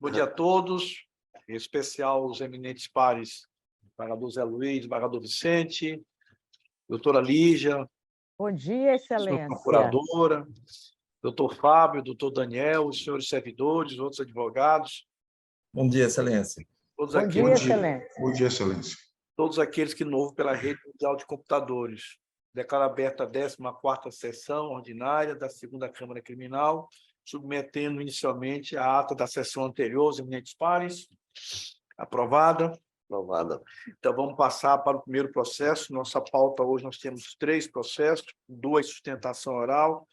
Bom dia a todos, em especial os eminentes pares, desembargador Zé Luiz, desembargador Vicente, doutora Lígia, Bom dia, Excelência. procuradora, doutor Fábio, doutor Daniel, os senhores servidores, outros advogados. Bom dia, Excelência. Bom dia, Excelência. Bom dia, Excelência. Todos aqueles que não ouvem pela rede mundial de computadores. Declaro aberta a 14ª sessão ordinária da 2ª Câmara Criminal, submetendo inicialmente a ata da sessão anterior, os eminentes pares. Aprovada. Aprovada. Então, vamos passar para o primeiro processo. Nossa pauta hoje, nós temos 3 processos, 2 sustentação oral.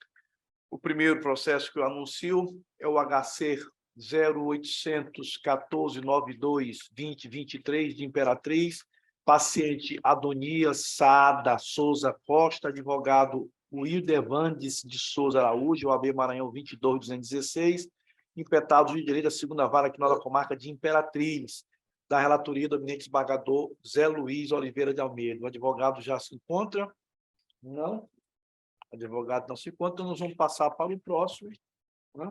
O primeiro processo que eu anuncio é o HC 0814-92-2023 de Imperatriz, paciente Adonias Saada Souza Costa, advogado Wildervandes de Souza Araújo, OAB Maranhão 22.216, impetados de direito da 2ª Vara Criminal da Comarca de Imperatriz, da relatoria do eminente desembargador Zé Luiz Oliveira de Almeida. O advogado já se encontra? Não? O advogado não se encontra, então nós vamos passar para o próximo, né?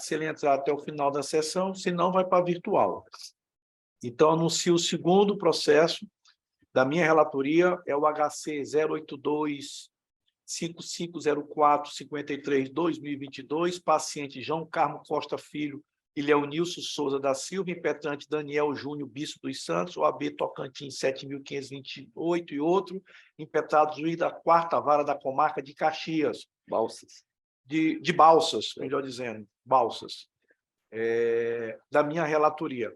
Se ele entrar até o final da sessão, senão vai para a virtual. Então, anuncio o segundo processo da minha relatoria, é o HC 082-5504-53-2022, paciente João Carmo Costa Filho e Leonilson Souza da Silva, impetrante Daniel Júnior Bispo dos Santos, OAB Tocantins 7.528 e outro, impetado juiz da 4ª Vara da Comarca de Caxias. Balsas. De Balsas, melhor dizendo, Balsas, da minha relatoria.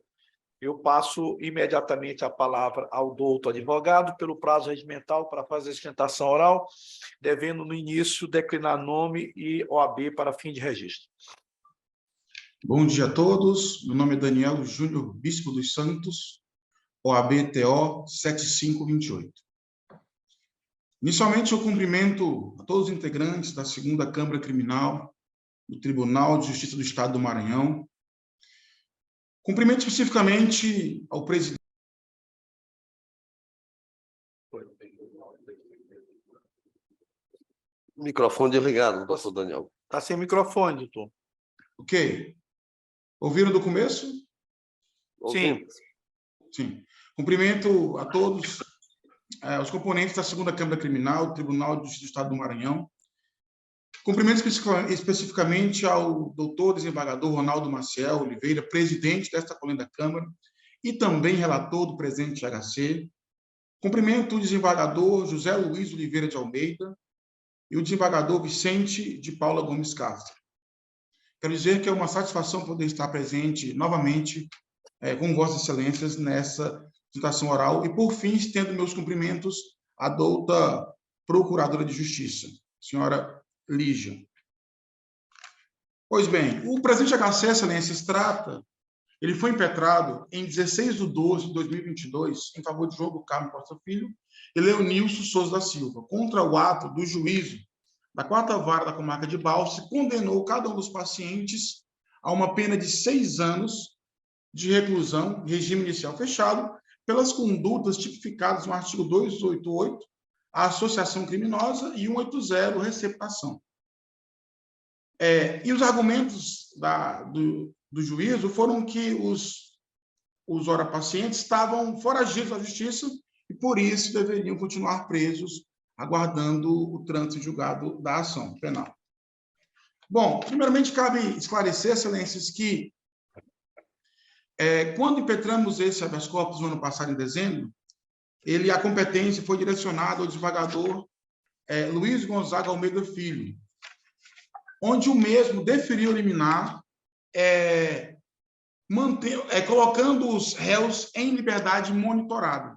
Eu passo imediatamente a palavra ao doutor advogado, pelo prazo regimental para fazer a sustentação oral, devendo, no início, declinar nome e OAB para fim de registro. Bom dia a todos. Meu nome é Daniel Júnior Bispo dos Santos, OAB-TO 7528. Inicialmente, eu cumprimento a todos os integrantes da 2ª Câmara Criminal do Tribunal de Justiça do Estado do Maranhão. Cumprimento especificamente ao presidente. Microfone desligado, doutor Daniel. Está sem microfone, doutor. Ok. Ouviram do começo? Sim. Sim. Cumprimento a todos os componentes da 2ª Câmara Criminal do Tribunal de Justiça do Estado do Maranhão. Cumprimento especificamente ao doutor desembargador Ronaldo Maciel Oliveira, presidente desta coluna da Câmara e também relator do presente HC. Cumprimento o desembargador José Luiz Oliveira de Almeida e o desembargador Vicente de Paula Gomes Castro. Quero dizer que é uma satisfação poder estar presente novamente com Vossas Excelências nessa sustentação oral e, por fim, estendo meus cumprimentos à douta Procuradora de Justiça, senhora Lígia. Pois bem, o presente HC, Excelências, ele foi impetrado em 16/12/2022 em favor de João Carmo Costa Filho e Leonilson Souza da Silva, contra o ato do juízo da 4ª Vara da Comarca de Balsas, condenou cada um dos pacientes a uma pena de 6 anos de reclusão, regime inicial fechado, pelas condutas tipificadas no artigo 288, a associação criminosa, e 180, receptação. E os argumentos do juízo foram que os ora pacientes estavam foragidos da justiça e, por isso, deveriam continuar presos, aguardando o trânsito julgado da ação penal. Bom, primeiramente, cabe esclarecer, Excelências, que quando impetramos esse habeas corpus no ano passado, em dezembro, a competência foi direcionada ao desembargador Luiz Gonzaga Almeida Filho, onde o mesmo deferiu liminar, colocando os réus em liberdade monitorada.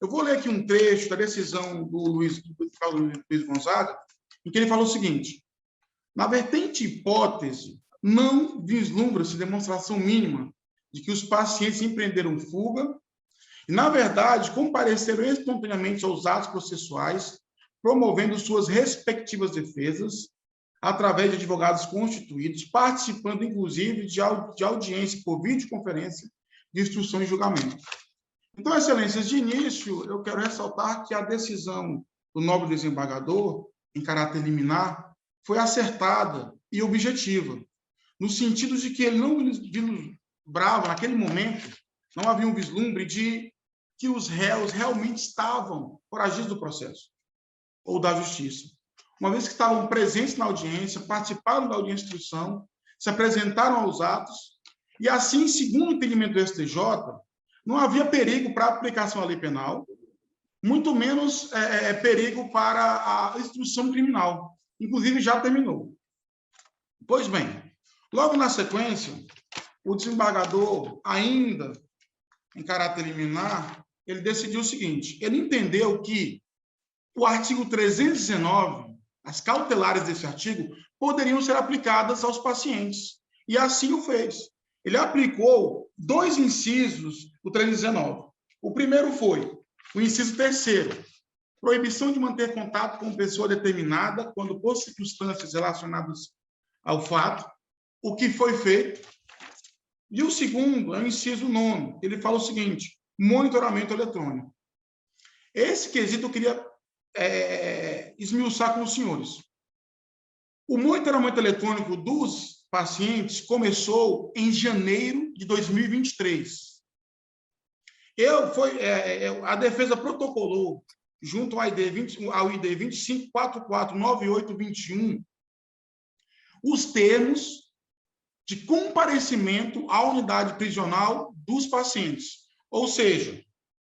Eu vou ler aqui um trecho da decisão do Luiz Gonzaga, em que ele falou o seguinte: na vertente hipótese, não vislumbra-se demonstração mínima de que os pacientes empreenderam fuga e, na verdade, compareceram espontaneamente aos atos processuais, promovendo suas respectivas defesas, através de advogados constituídos, participando, inclusive, de audiência por videoconferência de instrução e julgamento. Então, Excelências, de início, eu quero ressaltar que a decisão do nobre desembargador, em caráter liminar, foi acertada e objetiva, no sentido de que ele não vislumbrava, naquele momento, não havia um vislumbre de que os réus realmente estavam foragidos do processo ou da justiça. Uma vez que estavam presentes na audiência, participaram da audiência de instrução, se apresentaram aos atos, e assim, segundo o entendimento do STJ, não havia perigo para a aplicação da lei penal, muito menos perigo para a instrução criminal. Inclusive, já terminou. Pois bem, logo na sequência, o desembargador, ainda em caráter liminar, ele decidiu o seguinte: ele entendeu que o artigo 319, as cautelares desse artigo, poderiam ser aplicadas aos pacientes, e assim o fez. Ele aplicou 2 incisos do 319. O primeiro foi o inciso 3º, proibição de manter contato com pessoa determinada quando por circunstâncias relacionadas ao fato, o que foi feito. E o segundo é o inciso 9. Ele fala o seguinte: monitoramento eletrônico. Esse quesito eu queria esmiuçar com os senhores. O monitoramento eletrônico dos pacientes começou em janeiro de 2023. A defesa protocolou, junto ao ID 25449821, os termos de comparecimento à unidade prisional dos pacientes. Ou seja,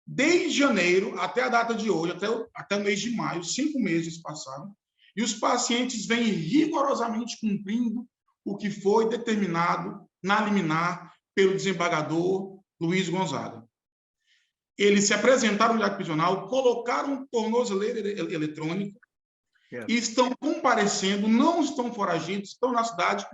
desde janeiro até a data de hoje, até o mês de maio, 5 meses passaram, e os pacientes vêm rigorosamente cumprindo o que foi determinado na liminar pelo desembargador Luiz Gonzaga. Eles se apresentaram no unidade prisional, colocaram um tornozeleiro eletrônico e estão comparecendo, não estão foragidos, estão na cidade.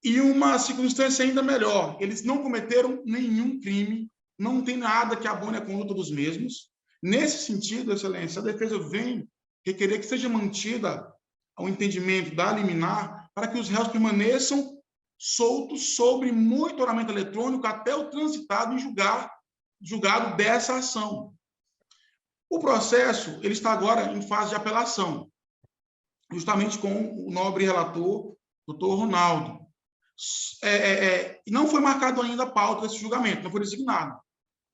E uma circunstância ainda melhor: eles não cometeram nenhum crime, não tem nada que abone a conduta dos mesmos. Nesse sentido, Excelência, a defesa vem requerer que seja mantida o entendimento da liminar para que os réus permaneçam soltos sobre monitoramento eletrônico até o transitado em julgado dessa ação. O processo ele está agora em fase de apelação, justamente com o nobre relator, doutor Ronaldo. Não foi marcado ainda a pauta desse julgamento, não foi designado.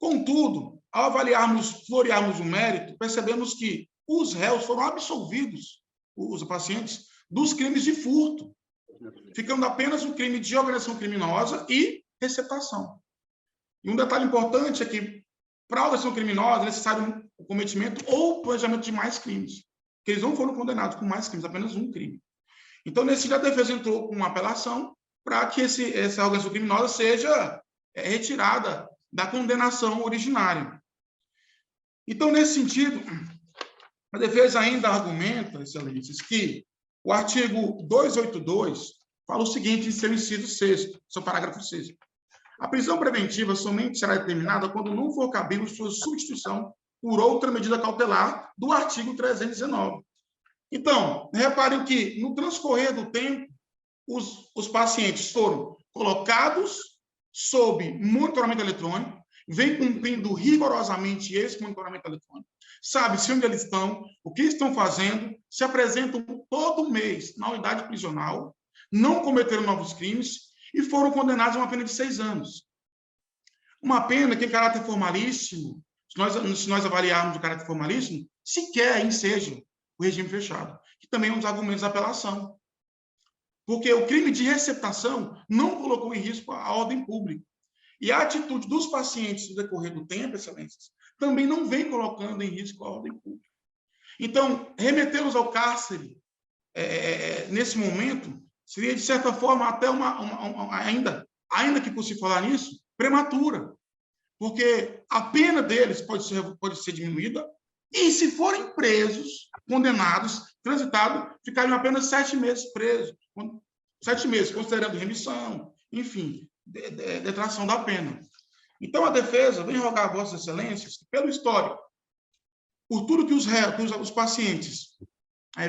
Contudo, ao florearmos o mérito, percebemos que os réus foram absolvidos, os pacientes, dos crimes de furto, ficando apenas o crime de organização criminosa e receptação. E um detalhe importante é que, para a organização criminosa, é necessário o cometimento ou planejamento de mais crimes, que eles não foram condenados por mais crimes, apenas um crime. Então, nesse dia, a defesa entrou com uma apelação para que essa organização criminosa seja retirada da condenação originária. Então, nesse sentido, a defesa ainda argumenta, excelências, que o artigo 282 fala o seguinte em seu inciso 6º, seu parágrafo 6º. A prisão preventiva somente será determinada quando não for cabível sua substituição por outra medida cautelar do artigo 319. Então, reparem que, no transcorrer do tempo, os pacientes foram colocados sob monitoramento eletrônico, vem cumprindo rigorosamente esse monitoramento eletrônico, sabe-se onde eles estão, o que estão fazendo, se apresentam todo mês na unidade prisional, não cometeram novos crimes e foram condenados a uma pena de 6 anos. Uma pena que, em caráter formalíssimo, se nós avaliarmos o caráter formalíssimo, sequer enseja o regime fechado, que também é um dos argumentos da apelação. Porque o crime de receptação não colocou em risco a ordem pública. E a atitude dos pacientes no decorrer do tempo, excelências, também não vem colocando em risco a ordem pública. Então, remetê-los ao cárcere, nesse momento, seria, de certa forma, até ainda que fosse falar nisso, prematura. Porque a pena deles pode ser diminuída e, se forem presos, condenados, transitados, ficariam apenas 7 meses presos. 7 meses, considerando remissão, enfim, detração da pena. Então, a defesa vem rogar a vossas excelências que, pelo histórico, por tudo que os pacientes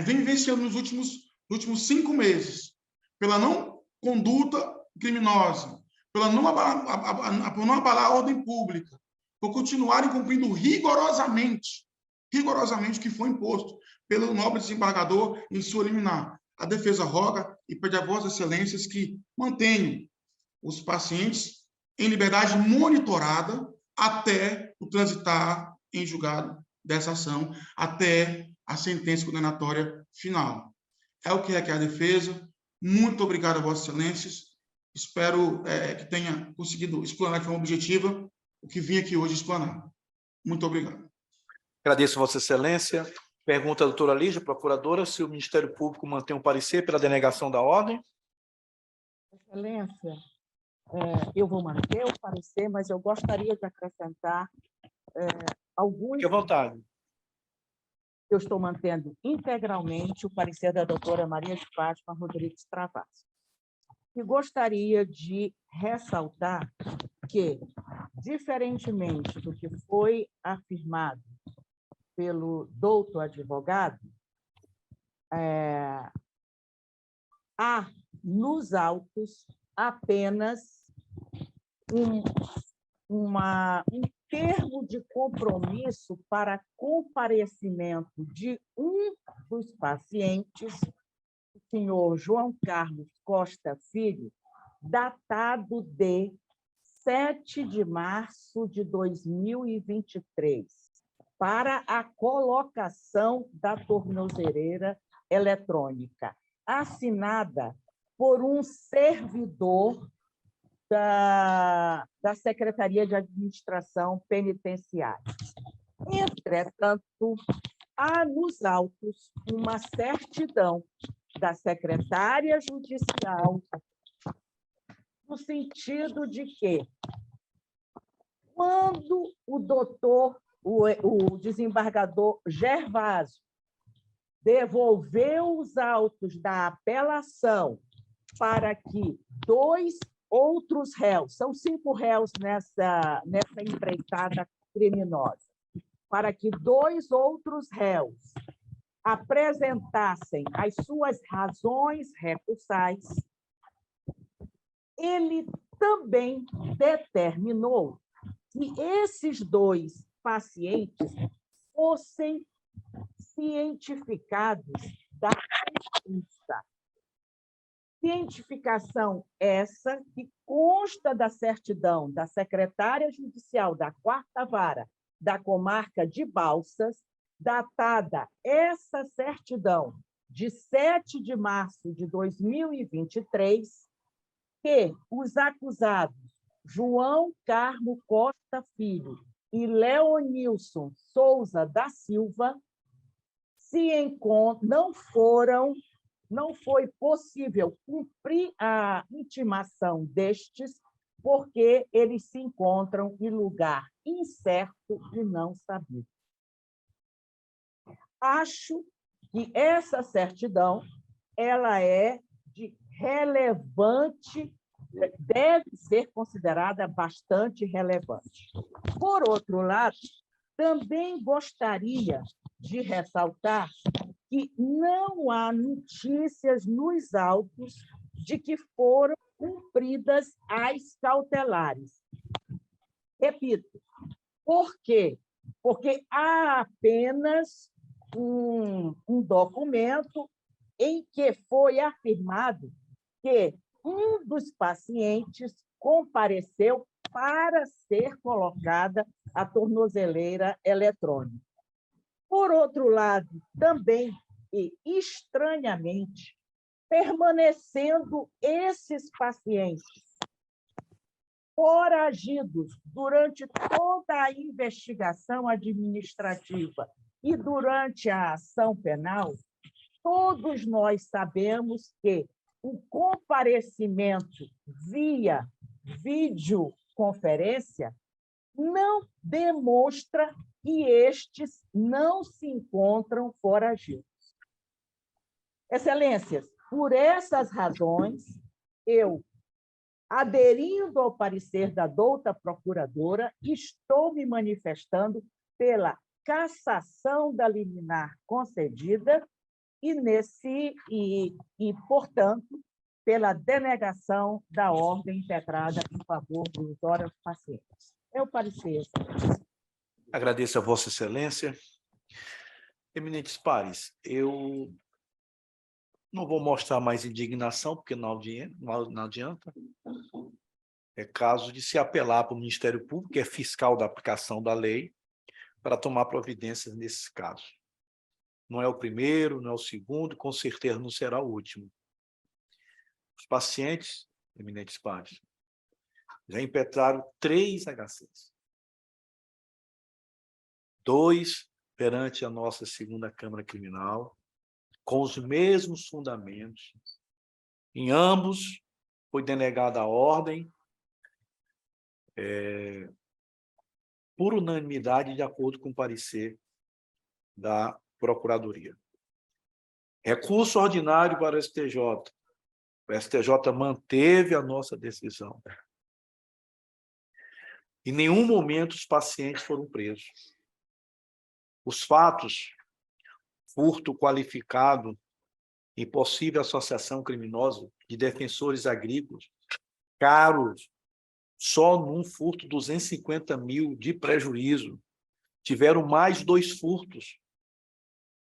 vêm vivenciando nos últimos 5 meses, pela não conduta criminosa, por não abalar a ordem pública, por continuarem cumprindo rigorosamente o que foi imposto pelo nobre desembargador em sua liminar. A defesa roga e pede a Vossas Excelências que mantenham os pacientes em liberdade monitorada até o transitar em julgado dessa ação, até a sentença condenatória final. É o que requer a defesa. Muito obrigado a Vossas Excelências. Espero que tenha conseguido explanar de forma objetiva o que vim aqui hoje explanar. Muito obrigado. Agradeço, Vossa Excelência. Pergunta a doutora Lígia, procuradora, se o Ministério Público mantém um parecer pela denegação da ordem. Excelência, eu vou manter o parecer, mas eu gostaria de acrescentar alguns... Fique à vontade. Eu estou mantendo integralmente o parecer da doutora Maria de Fátima Rodrigues Travassos. E gostaria de ressaltar que, diferentemente do que foi afirmado pelo doutor advogado, há nos autos apenas um termo de compromisso para comparecimento de um dos pacientes, o senhor João Carlos Costa Filho, datado de 7 de março de 2023, para a colocação da tornozeleira eletrônica, assinada por um servidor da Secretaria de Administração Penitenciária. Entretanto, há nos autos uma certidão da secretária judicial, no sentido de que, quando o desembargador Gervásio devolveu os autos da apelação para que 2 outros réus, são 5 réus nessa empreitada criminosa, para que 2 outros réus apresentassem as suas razões recursais, ele também determinou que esses 2 pacientes fossem cientificados da justiça. Cientificação essa que consta da certidão da secretária judicial da 4ª Vara da Comarca de Balsas, datada essa certidão de 7 de março de 2023, que os acusados João Carmo Costa Filho e Leonilson Souza da Silva não foi possível cumprir a intimação destes, porque eles se encontram em lugar incerto e não sabido. Acho que essa certidão ela é de relevante, deve ser considerada bastante relevante. Por outro lado, também gostaria de ressaltar que não há notícias nos autos de que foram cumpridas as cautelares. Repito, por quê? Porque há apenas um documento em que foi afirmado que um dos pacientes compareceu para ser colocada a tornozeleira eletrônica. Por outro lado, também, e estranhamente, permanecendo esses pacientes foragidos durante toda a investigação administrativa e durante a ação penal, todos nós sabemos que o comparecimento via videoconferência não demonstra que estes não se encontram foragidos. Excelências, por essas razões, eu, aderindo ao parecer da douta procuradora, estou me manifestando pela cassação da liminar concedida e portanto, pela denegação da ordem impetrada em favor dos horas pacientes. É o parecer. Agradeço a Vossa Excelência. Eminentes pares, eu Não vou mostrar mais indignação, porque não adianta. É caso de se apelar para o Ministério Público, que é fiscal da aplicação da lei, para tomar providências nesses casos. Não é o primeiro, não é o segundo, com certeza não será o último. Os pacientes, eminentes pares, já impetraram 3 HCs. 2 perante a nossa segunda Câmara Criminal, com os mesmos fundamentos. Em ambos, foi denegada a ordem, por unanimidade, de acordo com o parecer da Procuradoria. Recurso ordinário para o STJ. O STJ manteve a nossa decisão. Em nenhum momento os pacientes foram presos. Os fatos, furto qualificado e possível associação criminosa de defensores agrícolas, caros, só num furto 250 mil de prejuízo. Tiveram mais 2 furtos.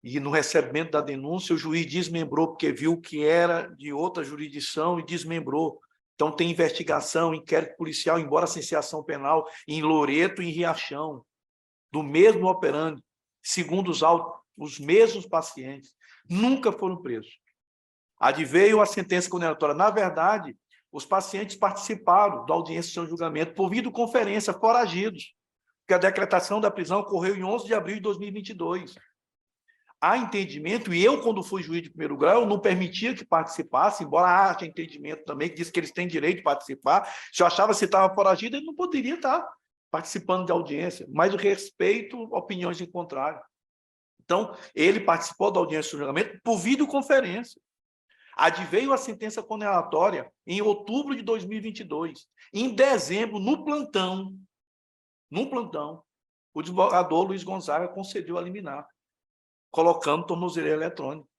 E no recebimento da denúncia, o juiz desmembrou, porque viu que era de outra jurisdição e desmembrou. Então, tem investigação, inquérito policial, embora sem ser ação penal, em Loreto e em Riachão, do mesmo operando, segundo os autos, os mesmos pacientes, nunca foram presos. Adveio a sentença condenatória. Na verdade, os pacientes participaram da audiência de seu julgamento por videoconferência, foragidos, porque a decretação da prisão ocorreu em 11 de abril de 2022. Há entendimento, e eu, quando fui juiz de primeiro grau, eu não permitia que participasse, embora haja entendimento também, que diz que eles têm direito de participar. Se eu achava que estava foragido, ele não poderia estar participando de audiência, mas eu respeito opiniões em contrário. Então, ele participou da audiência de julgamento por videoconferência. Adveio a sentença condenatória em outubro de 2022. Em dezembro, no plantão, o desembargador Luiz Gonzaga concedeu a liminar, colocando tornozeleira eletrônica.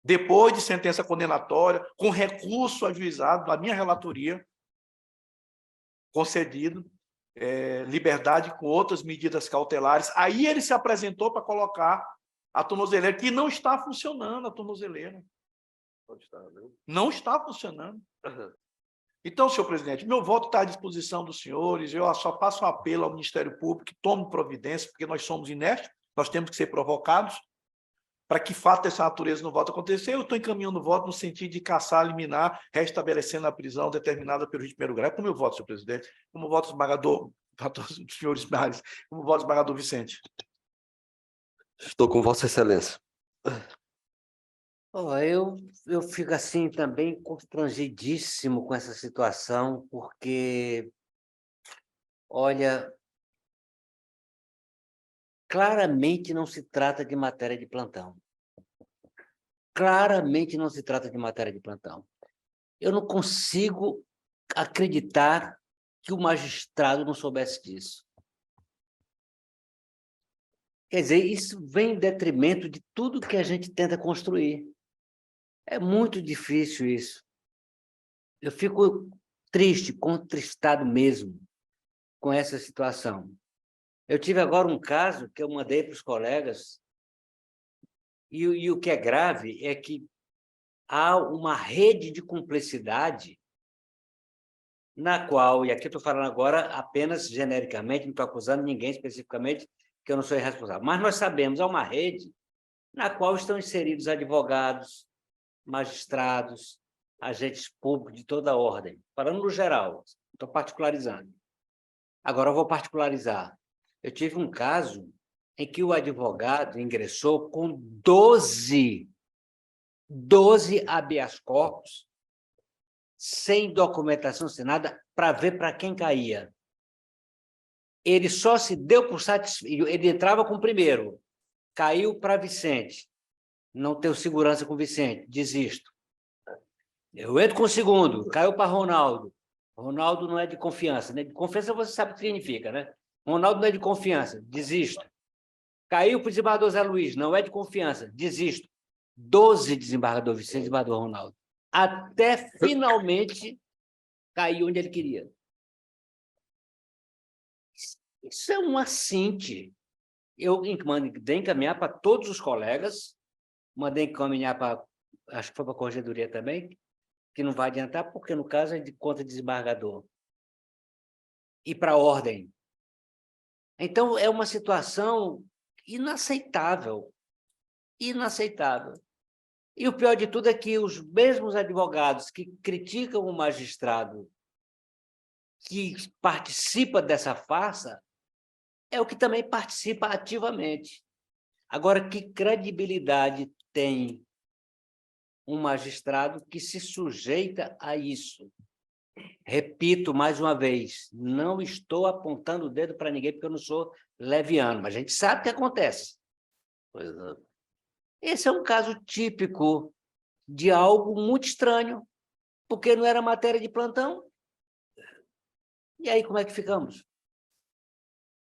Depois de sentença condenatória, com recurso ajuizado da minha relatoria, concedido, liberdade com outras medidas cautelares. Aí ele se apresentou para colocar a tornozeleira, que não está funcionando, a tornozeleira. Não está funcionando. Então, senhor presidente, meu voto está à disposição dos senhores, eu só faço um apelo ao Ministério Público que tome providência, porque nós somos inertes, nós temos que ser provocados, para que fato dessa natureza não volte a acontecer. Eu estou encaminhando o voto no sentido de caçar, eliminar, restabelecendo a prisão determinada pelo juiz de primeiro grau. Como eu voto, senhor presidente? Como voto esmagador, dos senhores Mares, como voto esmagador Vicente? Estou com Vossa Excelência. Eu fico assim também constrangidíssimo com essa situação, porque, olha, claramente não se trata de matéria de plantão. Claramente não se trata de matéria de plantão. Eu não consigo acreditar que o magistrado não soubesse disso. Quer dizer, isso vem em detrimento de tudo que a gente tenta construir. É muito difícil isso. Eu fico triste, contristado mesmo com essa situação. Eu tive agora um caso que eu mandei para os colegas, e o que é grave é que há uma rede de cumplicidade na qual, e aqui estou falando agora apenas genericamente, não estou acusando ninguém especificamente, que eu não sou irresponsável, mas nós sabemos, há uma rede na qual estão inseridos advogados, magistrados, agentes públicos de toda ordem, falando no geral, estou particularizando. Agora eu vou particularizar. Eu tive um caso em que o advogado ingressou com 12 habeas corpus, sem documentação, sem nada, para ver para quem caía. Ele só se deu por satisfeito, ele entrava com o primeiro, caiu para Vicente, não tenho segurança com Vicente, desisto. Eu entro com o segundo, caiu para Ronaldo. Ronaldo não é de confiança, né? De confiança você sabe o que significa, né? Ronaldo não é de confiança, desisto. Caiu para o desembargador Zé Luiz, não é de confiança, desisto. 12 desembargador Vicente, desembargador Ronaldo. Até finalmente cair onde ele queria. Isso é um assinte. Eu mandei encaminhar para todos os colegas, mandei encaminhar para acho que foi para a corregedoria também, que não vai adiantar, porque no caso é de conta de desembargador. E para a ordem. Então, é uma situação inaceitável. Inaceitável. E o pior de tudo é que os mesmos advogados que criticam o magistrado que participa dessa farsa é o que também participa ativamente. Agora, que credibilidade tem um magistrado que se sujeita a isso? Repito mais uma vez, não estou apontando o dedo para ninguém, porque eu não sou leviano, mas a gente sabe o que acontece. Pois é. Esse é um caso típico de algo muito estranho, porque não era matéria de plantão. E aí, como é que ficamos?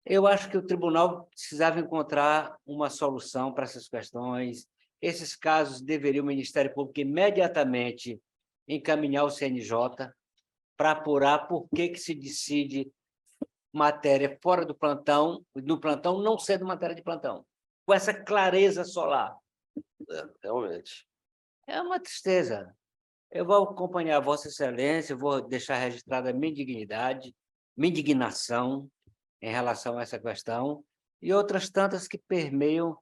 Eu acho que o tribunal precisava encontrar uma solução para essas questões. Esses casos deveriam o Ministério Público imediatamente encaminhar o CNJ para apurar por que se decide matéria fora do plantão, no plantão não sendo matéria de plantão, com essa clareza solar. Realmente. É uma tristeza. Eu vou acompanhar Vossa Excelência, vou deixar registrada a minha indignidade, minha indignação em relação a essa questão e outras tantas que permeiam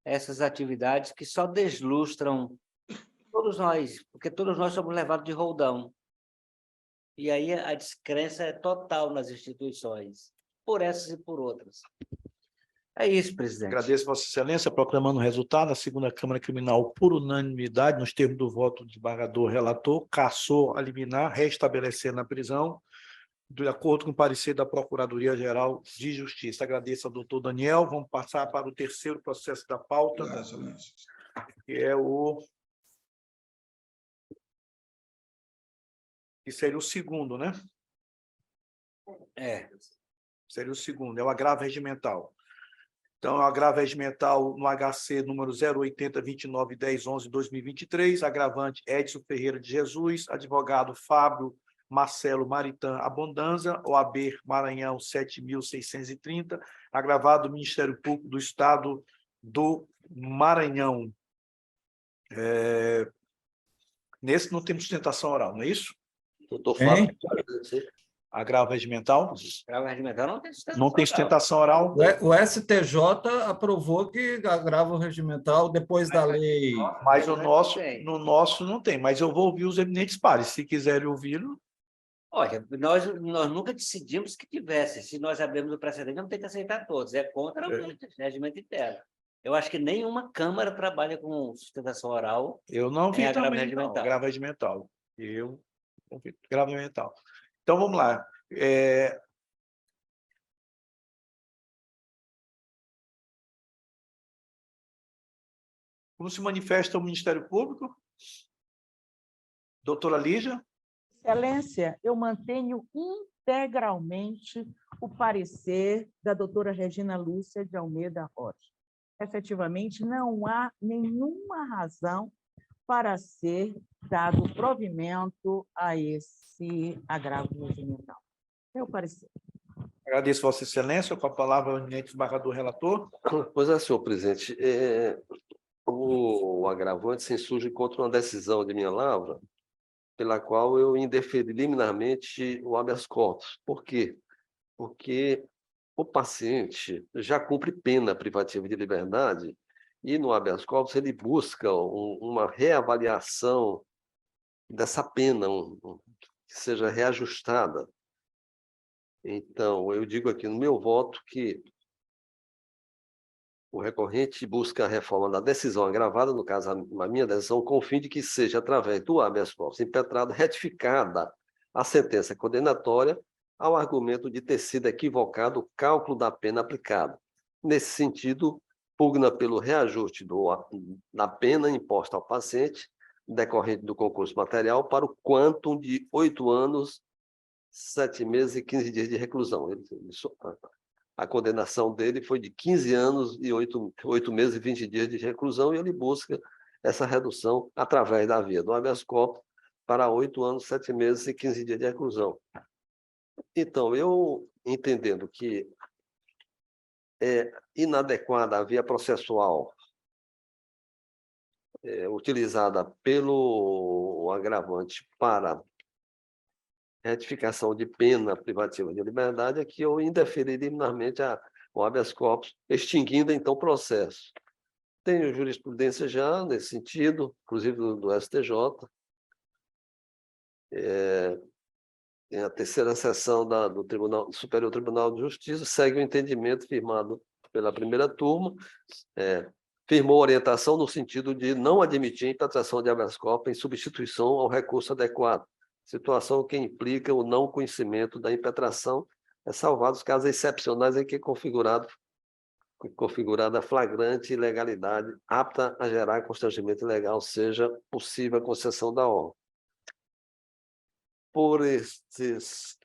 essas atividades que só deslustram todos nós, porque todos nós somos levados de roldão. E aí a descrença é total nas instituições, por essas e por outras. É isso, presidente. Agradeço, Vossa Excelência, proclamando o resultado. A segunda Câmara Criminal, por unanimidade, nos termos do voto do desembargador relator, cassou a liminar, restabelecendo a prisão, de acordo com o parecer da Procuradoria-Geral de Justiça. Agradeço ao doutor Daniel. Vamos passar para o terceiro processo da pauta, Obrigado, Excelência. que é o... que seria o segundo, né? Seria o segundo, é o agravo regimental. Então, é o agravo regimental no HC número 080-29-10-11-2023, agravante Edson Ferreira de Jesus, advogado Fábio Marcelo Maritan Abondanza, OAB Maranhão 7.630, agravado do Ministério Público do Estado do Maranhão. Nesse não tem sustentação oral, não é isso? Doutor Fábio, Agravo regimental? Agravo regimental não tem sustentação Não tem sustentação oral? O STJ aprovou que agravo regimental depois da lei. Mas no nosso não tem. Mas eu vou ouvir os eminentes pares. Se quiserem ouvi-lo. Olha, nós nunca decidimos que tivesse. Se nós abrimos o precedente, vamos ter que aceitar todos. É contra o regimento interno. Eu acho que nenhuma Câmara trabalha com sustentação oral. Eu não vi agravo também, regimental. não. Agravo regimental. Eu não vi. Agravo regimental. Então, vamos lá. Como se manifesta o Ministério Público? Doutora Lígia? Excelência, eu mantenho integralmente o parecer da doutora Regina Lúcia de Almeida Rocha. Efetivamente, não há nenhuma razão para ser dado provimento a esse agravo regimental. Meu parecer. Agradeço, Vossa Excelência. Com a palavra, o eminente desembargador relator. Pois é, senhor presidente. O agravante se insurge contra uma decisão de minha lavra, pela qual eu indeferi liminarmente o habeas corpus. Por quê? Porque o paciente já cumpre pena privativa de liberdade e no habeas corpus ele busca uma reavaliação dessa pena, que seja reajustada. Então, eu digo aqui no meu voto que o recorrente busca a reforma da decisão agravada, no caso, a minha decisão, com o fim de que seja, através do habeas corpus impetrado, retificada a sentença condenatória ao argumento de ter sido equivocado o cálculo da pena aplicada. Nesse sentido, pugna pelo reajuste da pena imposta ao paciente, decorrente do concurso material, para o quantum de 8 anos, 7 meses e 15 dias de reclusão. A condenação dele foi de 15 anos e 8 meses e 20 dias de reclusão, e ele busca essa redução através da via do habeas corpus para 8 anos, 7 meses e 15 dias de reclusão. Então, eu entendendo que é inadequada a via processual utilizada pelo agravante para retificação de pena privativa de liberdade é que eu indeferi liminarmente o habeas corpus, extinguindo, então, o processo. Tenho jurisprudência já nesse sentido, inclusive do STJ. Em a terceira sessão do Superior Tribunal de Justiça, segue o entendimento firmado pela primeira turma, firmou orientação no sentido de não admitir a impetração de habeas corpus em substituição ao recurso adequado, situação que implica o não conhecimento da impetração, salvados os casos excepcionais em que configurada flagrante ilegalidade apta a gerar constrangimento ilegal, seja possível a concessão da ordem. Por esses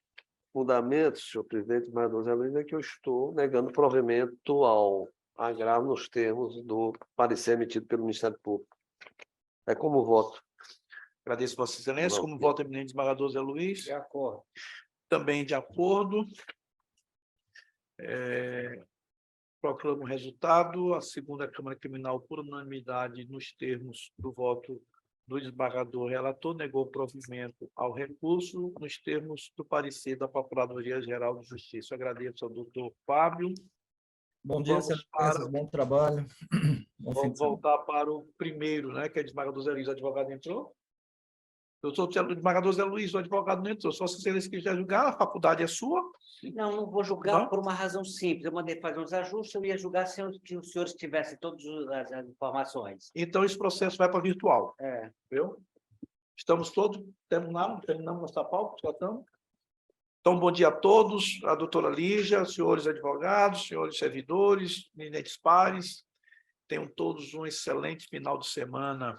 fundamentos, senhor presidente, mais José Luiz, é que eu estou negando provimento ao agravo nos termos do parecer emitido pelo Ministério Público. É como voto. Agradeço, Vossa Excelência. Como voto, eminente desembargador Zé Luiz. De acordo. Também de acordo. Proclamo o resultado. A segunda Câmara Criminal, por unanimidade, nos termos do voto do desembargador relator, negou provimento ao recurso, nos termos do parecer da Procuradoria-Geral de Justiça. Eu agradeço ao doutor Fábio. Bom dia, Excelências, bom trabalho. Vamos voltar para o primeiro, né, que é o desembargador Zé Luiz, o advogado entrou. Doutor desembargador Zé Luiz, o advogado não entrou. Só se vocês quiserem julgar, a faculdade é sua. Não vou julgar Não? por uma razão simples. Eu mandei fazer uns ajustes, eu ia julgar se os senhores tivessem todas as informações. Então, esse processo vai para virtual. É. Viu? Estamos todos, terminamos nossa pauta, tratamos. Então, bom dia a todos, a doutora Lígia, senhores advogados, senhores servidores, eminentes pares. Tenham todos um excelente final de semana.